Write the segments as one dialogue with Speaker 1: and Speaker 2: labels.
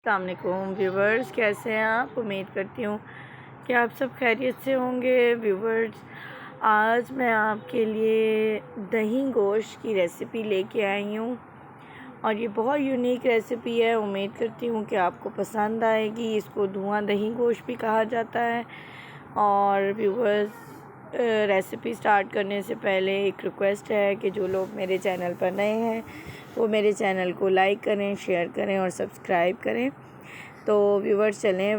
Speaker 1: अस्सलाम वालेकुम व्यूवर्स, कैसे हैं आप। उम्मीद करती हूँ कि आप सब खैरियत से होंगे। व्यूवर्स, आज मैं आपके लिए दही गोश्त की रेसिपी लेके आई हूँ और ये बहुत यूनिक रेसिपी है। उम्मीद करती हूँ कि आपको पसंद आएगी। इसको धुआं दही गोश्त भी कहा जाता है। और व्यूवर्स, रेसिपी स्टार्ट करने से पहले एक रिक्वेस्ट है कि जो लोग मेरे चैनल पर नए हैं वो मेरे चैनल को लाइक करें, शेयर करें और सब्सक्राइब करें। तो व्यूवर्स, चलें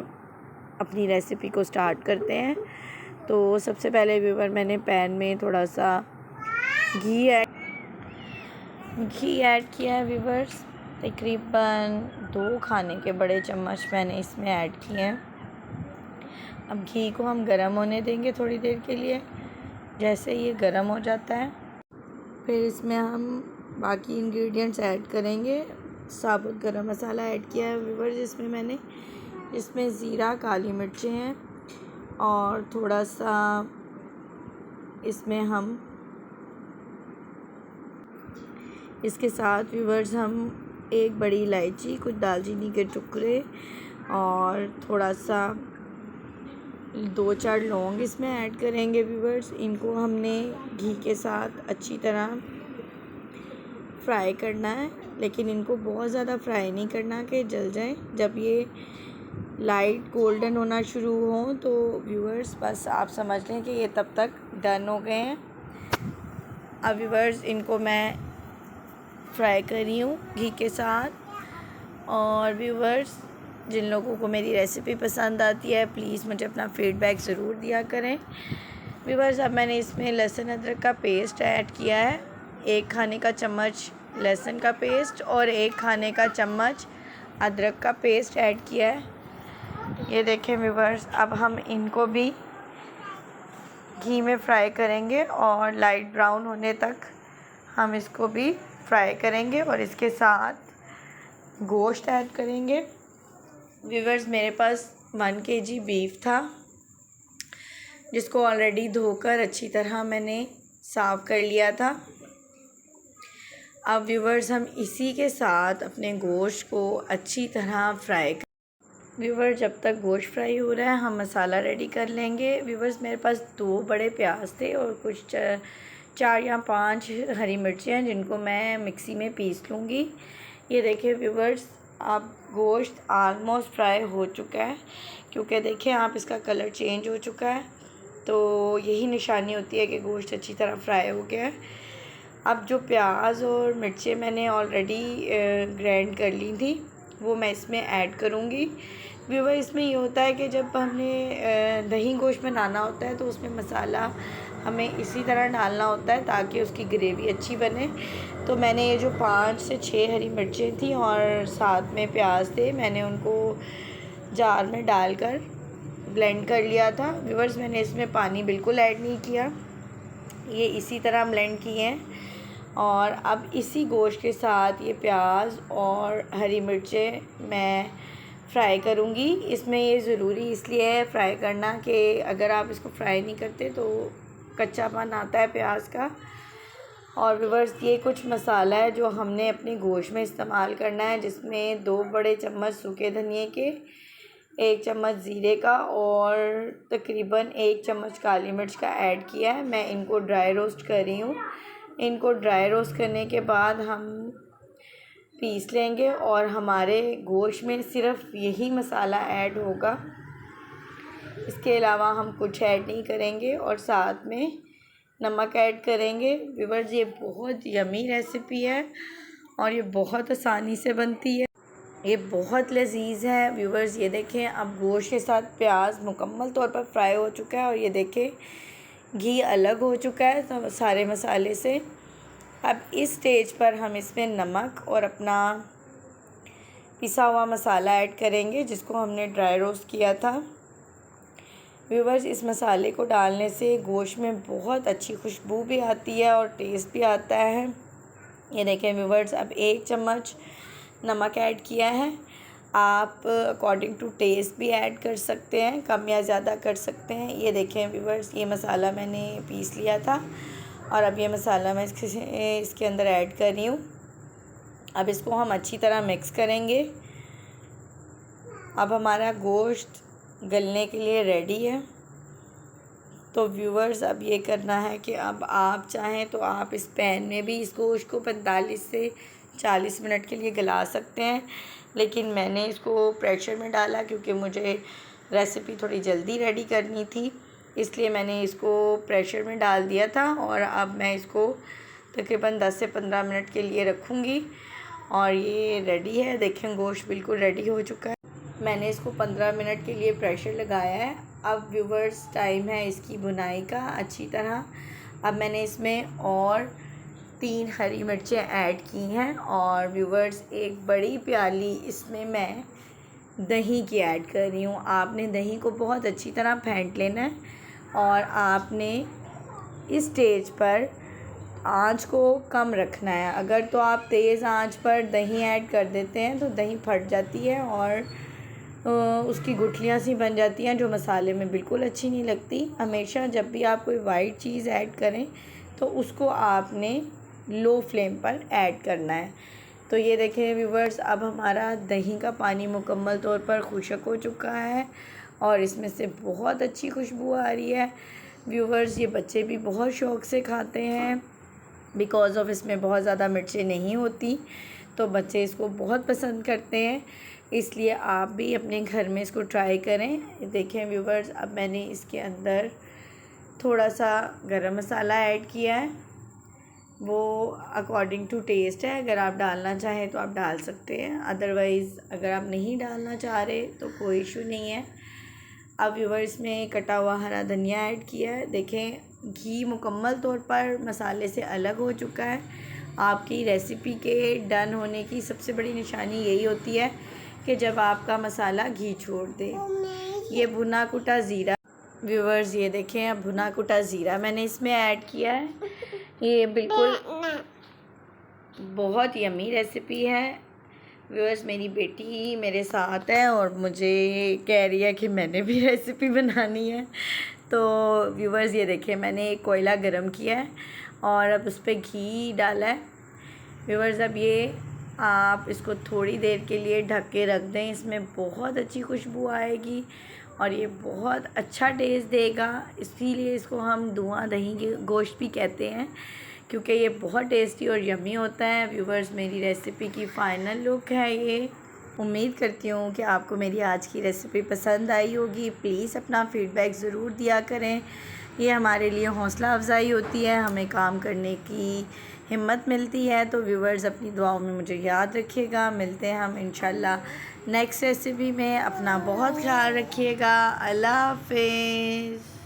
Speaker 1: अपनी रेसिपी को स्टार्ट करते हैं। तो सबसे पहले व्यूवर, मैंने पैन में थोड़ा सा घी ऐड किया है। व्यूवर्स, तकरीबन 2 खाने के बड़े चम्मच मैंने इसमें ऐड किए हैं। अब घी को हम गरम होने देंगे थोड़ी देर के लिए। जैसे ये गरम हो जाता है फिर इसमें हम बाकी इंग्रेडिएंट्स ऐड करेंगे। साबुत गरम मसाला ऐड किया है व्यूवर्स इसमें ज़ीरा, काली मिर्चें हैं और थोड़ा सा इसमें हम इसके साथ व्यूवर्स हम 1 बड़ी इलायची, कुछ दालचीनी के टुकड़े और थोड़ा सा 2-4 लौंग इसमें ऐड करेंगे। व्यूवर्स, इनको हमने घी के साथ अच्छी तरह फ्राई करना है, लेकिन इनको बहुत ज़्यादा फ्राई नहीं करना कि जल जाए। जब ये लाइट गोल्डन होना शुरू हो तो व्यूवर्स बस आप समझ लें कि ये तब तक डन हो गए हैं। अब व्यूवर्स, इनको मैं फ्राई कर रही हूँ घी के साथ। और व्यूवर्स, जिन लोगों को मेरी रेसिपी पसंद आती है प्लीज़ मुझे अपना फ़ीडबैक ज़रूर दिया करें। व्यूवर्स, अब मैंने इसमें लहसुन अदरक का पेस्ट ऐड किया है। 1 खाने का चम्मच लहसुन का पेस्ट और 1 खाने का चम्मच अदरक का पेस्ट ऐड किया है। ये देखें व्यूवर्स, अब हम इनको भी घी में फ्राई करेंगे और लाइट ब्राउन होने तक हम इसको भी फ्राई करेंगे और इसके साथ गोश्त ऐड करेंगे। व्यूवर्स, मेरे पास 1 kg बीफ था जिसको ऑलरेडी धोकर अच्छी तरह मैंने साफ़ कर लिया था। अब व्यूवर्स, हम इसी के साथ अपने गोश्त को अच्छी तरह फ्राई व्यूवर्स, जब तक गोश्त फ्राई हो रहा है हम मसाला रेडी कर लेंगे। व्यूवर्स, मेरे पास 2 बड़े प्याज थे और कुछ 4 या 5 हरी मिर्चें हैं जिनको मैं मिक्सी में पीस लूँगी। ये देखिए व्यूवर्स, अब गोश्त आलमोस्ट फ्राई हो चुका है, क्योंकि देखिए आप इसका कलर चेंज हो चुका है। तो यही निशानी होती है कि गोश्त अच्छी तरह फ्राई हो गया है। अब जो प्याज और मिर्चें मैंने ऑलरेडी ग्राइंड कर ली थी वो मैं इसमें ऐड करूँगी। व्यूवर, इसमें ये होता है कि जब हमने दही गोश्त बनाना होता है तो उसमें मसाला हमें इसी तरह डालना होता है ताकि उसकी ग्रेवी अच्छी बने। तो मैंने ये जो 5 से 6 हरी मिर्चें थी और साथ में प्याज थे, मैंने उनको जार में डालकर ब्लेंड कर लिया था। व्यूवर्स, मैंने इसमें पानी बिल्कुल ऐड नहीं किया, ये इसी तरह ब्लेंड किए हैं। और अब इसी गोश्त के साथ ये प्याज और हरी मिर्चें मैं फ्राई करूँगी। इसमें ये ज़रूरी इसलिए है फ्राई करना कि अगर आप इसको फ्राई नहीं करते तो कच्चापन आता है प्याज का। और व्यूवर्स, ये कुछ मसाला है जो हमने अपने गोश्त में इस्तेमाल करना है, जिसमें 2 बड़े चम्मच सूखे धनिए के, 1 चम्मच ज़ीरे का और तकरीबन 1 चम्मच काली मिर्च का ऐड किया है। मैं इनको ड्राई रोस्ट कर रही हूँ। इनको ड्राई रोस्ट करने के बाद हम पीस लेंगे और हमारे गोश्त में सिर्फ यही मसाला ऐड होगा, इसके अलावा हम कुछ ऐड नहीं करेंगे। और साथ में नमक ऐड करेंगे। व्यूवर्स, ये बहुत यमी रेसिपी है और ये बहुत आसानी से बनती है, ये बहुत लजीज है। व्यूवर्स, ये देखें, अब गोश्त के साथ प्याज मुकम्मल तौर पर फ्राई हो चुका है और ये देखें घी अलग हो चुका है तो सारे मसाले से। अब इस स्टेज पर हम इसमें नमक और अपना पिसा हुआ मसाला ऐड करेंगे जिसको हमने ड्राई रोस्ट किया था। व्यूवर्स, इस मसाले को डालने से गोश्त में बहुत अच्छी खुशबू भी आती है और टेस्ट भी आता है। ये देखें व्यूवर्स, अब 1 चम्मच नमक ऐड किया है। आप अकॉर्डिंग टू टेस्ट भी ऐड कर सकते हैं, कम या ज़्यादा कर सकते हैं। ये देखें व्यूवर्स, ये मसाला मैंने पीस लिया था और अब ये मसाला मैं इसके अंदर ऐड कर रही हूँ। अब इसको हम अच्छी तरह मिक्स करेंगे। अब हमारा गोश्त गलने के लिए रेडी है। तो व्यूवर्स, अब ये करना है कि अब आप चाहें तो आप इस पैन में भी इस गोश्त को 45 से 40 मिनट के लिए गला सकते हैं, लेकिन मैंने इसको प्रेशर में डाला क्योंकि मुझे रेसिपी थोड़ी जल्दी रेडी करनी थी, इसलिए मैंने इसको प्रेशर में डाल दिया था। और अब मैं इसको तकरीबन 10 से 15 मिनट के लिए रखूँगी और ये रेडी है। देखें, गोश्त बिल्कुल रेडी हो चुका है। मैंने इसको 15 मिनट के लिए प्रेशर लगाया है। अब व्यूवर्स, टाइम है इसकी भुनाई का अच्छी तरह। अब मैंने इसमें और 3 हरी मिर्चें ऐड की हैं और व्यूवर्स, एक बड़ी प्याली इसमें मैं दही की ऐड कर रही हूँ। आपने दही को बहुत अच्छी तरह फेंट लेना है और आपने इस स्टेज पर आँच को कम रखना है। अगर तो आप तेज़ आँच पर दही ऐड कर देते हैं तो दही फट जाती है और उसकी गुठलियाँ सी बन जाती हैं, जो मसाले में बिल्कुल अच्छी नहीं लगती। हमेशा जब भी आप कोई वाइट चीज़ ऐड करें तो उसको आपने लो फ्लेम पर ऐड करना है। तो ये देखें व्यूवर्स, अब हमारा दही का पानी मुकम्मल तौर पर खुश्क हो चुका है और इसमें से बहुत अच्छी खुशबू आ रही है। व्यूवर्स, ये बच्चे भी बहुत शौक़ से खाते हैं बिकॉज़ ऑफ इसमें बहुत ज़्यादा मिर्चें नहीं होती, तो बच्चे इसको बहुत पसंद करते हैं। इसलिए आप भी अपने घर में इसको ट्राई करें। देखें व्यूवर्स, अब मैंने इसके अंदर थोड़ा सा गरम मसाला ऐड किया है, वो अकॉर्डिंग टू टेस्ट है। अगर आप डालना चाहें तो आप डाल सकते हैं, अदरवाइज़ अगर आप नहीं डालना चाह रहे तो कोई इशू नहीं है। अब व्यूवर्स, में कटा हुआ हरा धनिया ऐड किया है। देखें, घी मुकम्मल तौर पर मसाले से अलग हो चुका है। आपकी रेसिपी के डन होने की सबसे बड़ी निशानी यही होती है कि जब आपका मसाला घी छोड़ दे। ये भुना कुटा ज़ीरा व्यूवर्स, ये देखें, अब भुना कुटा ज़ीरा मैंने इसमें ऐड किया है। ये बिल्कुल बहुत यमी रेसिपी है। व्यूअर्स, मेरी बेटी मेरे साथ है और मुझे कह रही है कि मैंने भी रेसिपी बनानी है। तो व्यूअर्स, ये देखिए, मैंने एक कोयला गरम किया है और अब उस पर घी डाला है। व्यूअर्स, अब ये आप इसको थोड़ी देर के लिए ढक के रख दें, इसमें बहुत अच्छी खुशबू आएगी और ये बहुत अच्छा टेस्ट देगा। इसीलिए इसको हम धुआं दही के गोश्त भी कहते हैं, क्योंकि ये बहुत टेस्टी और यमी होता है। व्यूवर्स, मेरी रेसिपी की फ़ाइनल लुक है ये। उम्मीद करती हूँ कि आपको मेरी आज की रेसिपी पसंद आई होगी। प्लीज़ अपना फ़ीडबैक ज़रूर दिया करें, ये हमारे लिए हौसला अफजाई होती है, हमें काम करने की हिम्मत मिलती है। तो व्यूवर्स, अपनी दुआओं में मुझे याद रखिएगा। मिलते हैं हम इंशाल्लाह नेक्स्ट रेसिपी में। अपना बहुत ख्याल रखिएगा। अल्लाह हाफ़िज़।